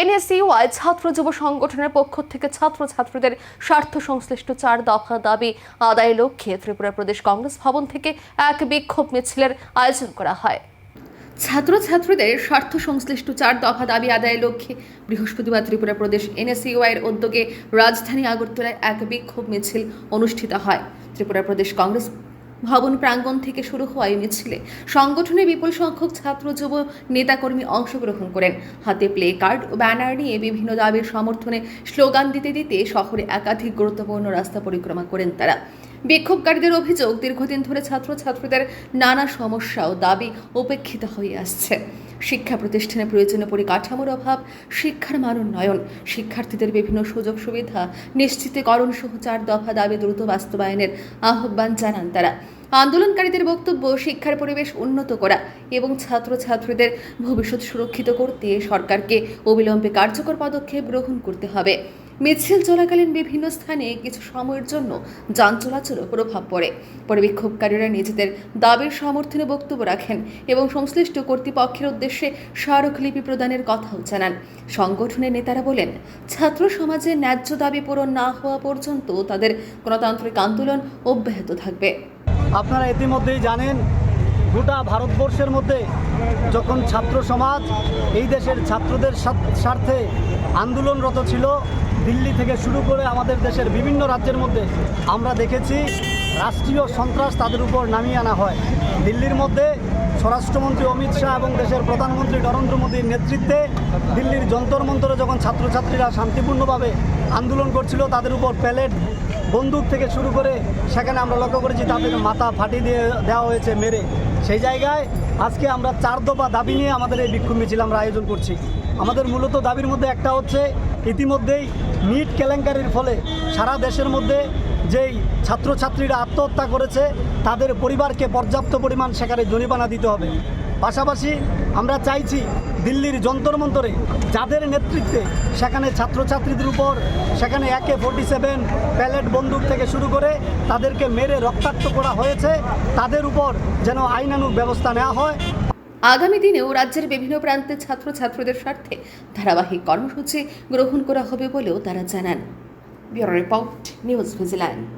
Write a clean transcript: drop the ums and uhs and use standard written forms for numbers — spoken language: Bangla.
এনএসইউআই ছাত্র যুব সংগঠনের পক্ষ থেকে ছাত্রছাত্রীদের স্বার্থ সংশ্লিষ্ট 4 দফা দাবি আদায়ের লক্ষ্যে ত্রিপুরা প্রদেশ কংগ্রেস ভবন থেকে এক বিক্ষোভ মিছিলের আয়োজন করা হয়। ছাত্রছাত্রীদের স্বার্থ সংশ্লিষ্ট 4 দফা দাবি আদায়ের লক্ষ্যে বৃহস্পতিবার ত্রিপুরা প্রদেশ এনএসইউআই-এর উদ্যোগে রাজধানী আগরতলায় এক বিক্ষোভ মিছিল অনুষ্ঠিত হয়। ত্রিপুরা প্রদেশ কংগ্রেস ভবন প্রাঙ্গণ থেকে শুরু হওয়া এই মিছিলে সংগঠনের বিপুল সংখ্যক ছাত্র যুব নেতাকর্মী অংশগ্রহণ করেন। হাতে প্লে কার্ড ও ব্যানার নিয়ে বিভিন্ন দাবির সমর্থনে স্লোগান দিতে দিতে শহরে একাধিক গুরুত্বপূর্ণ রাস্তা পরিক্রমা করেন তারা। বিক্ষোভকারীদের অভিযোগ, দীর্ঘদিন ধরে ছাত্রছাত্রীদের নানা সমস্যা ও দাবি উপেক্ষিত হয়ে আসছে। শিক্ষা প্রতিষ্ঠানে প্রয়োজনীয় পরিকাঠামোর অভাব, শিক্ষার মান উন্নয়ন, শিক্ষার্থীদের বিভিন্ন সুযোগ সুবিধা নিশ্চিতকরণ সহ 4 দফা দাবি দ্রুত বাস্তবায়নের আহ্বান জানান তারা। আন্দোলনকারীদের বক্তব্য, শিক্ষার পরিবেশ উন্নত করা এবং ছাত্রছাত্রীদের ভবিষ্যৎ সুরক্ষিত করতে সরকারকে অবিলম্বে কার্যকর পদক্ষেপ গ্রহণ করতে হবে। মিছিল চলাকালীন বিভিন্ন স্থানে কিছু সময়ের জন্য যান চলাচলও প্রভাব পড়ে। পরে বিক্ষোভকারীরা নিজেদের দাবির সমর্থনে বক্তব্য রাখেন এবং সংশ্লিষ্ট কর্তৃপক্ষের উদ্দেশ্যে স্মারকলিপি প্রদানের কথাও জানান। সংগঠনের নেতারা বলেন, ছাত্র সমাজের ন্যায্য দাবি পূরণ না হওয়া পর্যন্ত তাদের গণতান্ত্রিক আন্দোলন অব্যাহত থাকবে। আপনারা ইতিমধ্যেই জানেন, গোটা ভারতবর্ষের মধ্যে যখন ছাত্র সমাজ এই দেশের ছাত্রদের স্বার্থে আন্দোলনরত ছিল, দিল্লি থেকে শুরু করে আমাদের দেশের বিভিন্ন রাজ্যের মধ্যে আমরা দেখেছি রাষ্ট্রীয় সন্ত্রাস তাদের উপর নামিয়ে আনা হয়। দিল্লির মধ্যে স্বরাষ্ট্রমন্ত্রী অমিত শাহ এবং দেশের প্রধানমন্ত্রী নরেন্দ্র মোদীর নেতৃত্বে দিল্লির যন্তর মন্তরে যখন ছাত্রছাত্রীরা শান্তিপূর্ণভাবে আন্দোলন করছিল, তাদের উপর প্যালেট, বন্দুক থেকে শুরু করে সেখানে আমরা লক্ষ্য করেছি তাদের মাথা ফাটিয়ে দেওয়া হয়েছে মেরে। সেই জায়গায় আজকে আমরা 4 দফা দাবি নিয়ে আমাদের এই বিক্ষোভ মিছিল আমরা আয়োজন করছি। আমাদের মূলত দাবির মধ্যে একটা হচ্ছে, ইতিমধ্যেই নিট কেলেঙ্কারির ফলে সারা দেশের মধ্যে যেই ছাত্রছাত্রীরা আত্মহত্যা করেছে তাদের পরিবারকে পর্যাপ্ত পরিমাণ সেখানে জরিমানা দিতে হবে। পাশাপাশি আমরা চাইছি দিল্লির যন্তর মন্তরে যাদের নেতৃত্বে সেখানে ছাত্রছাত্রীদের উপর সেখানে AK-47 প্যালেট বন্দুক থেকে শুরু করে তাদেরকে মেরে রক্তাক্ত করা হয়েছে, তাদের উপর যেন আইনানুগ ব্যবস্থা নেওয়া হয়। আগামী দিনেও রাজ্যের বিভিন্ন প্রান্তে ছাত্রছাত্রীদের স্বার্থে ধারাবাহিক কর্মসূচি গ্রহণ করা হবে বলেও তারা জানান। Bureau report, news vigilant.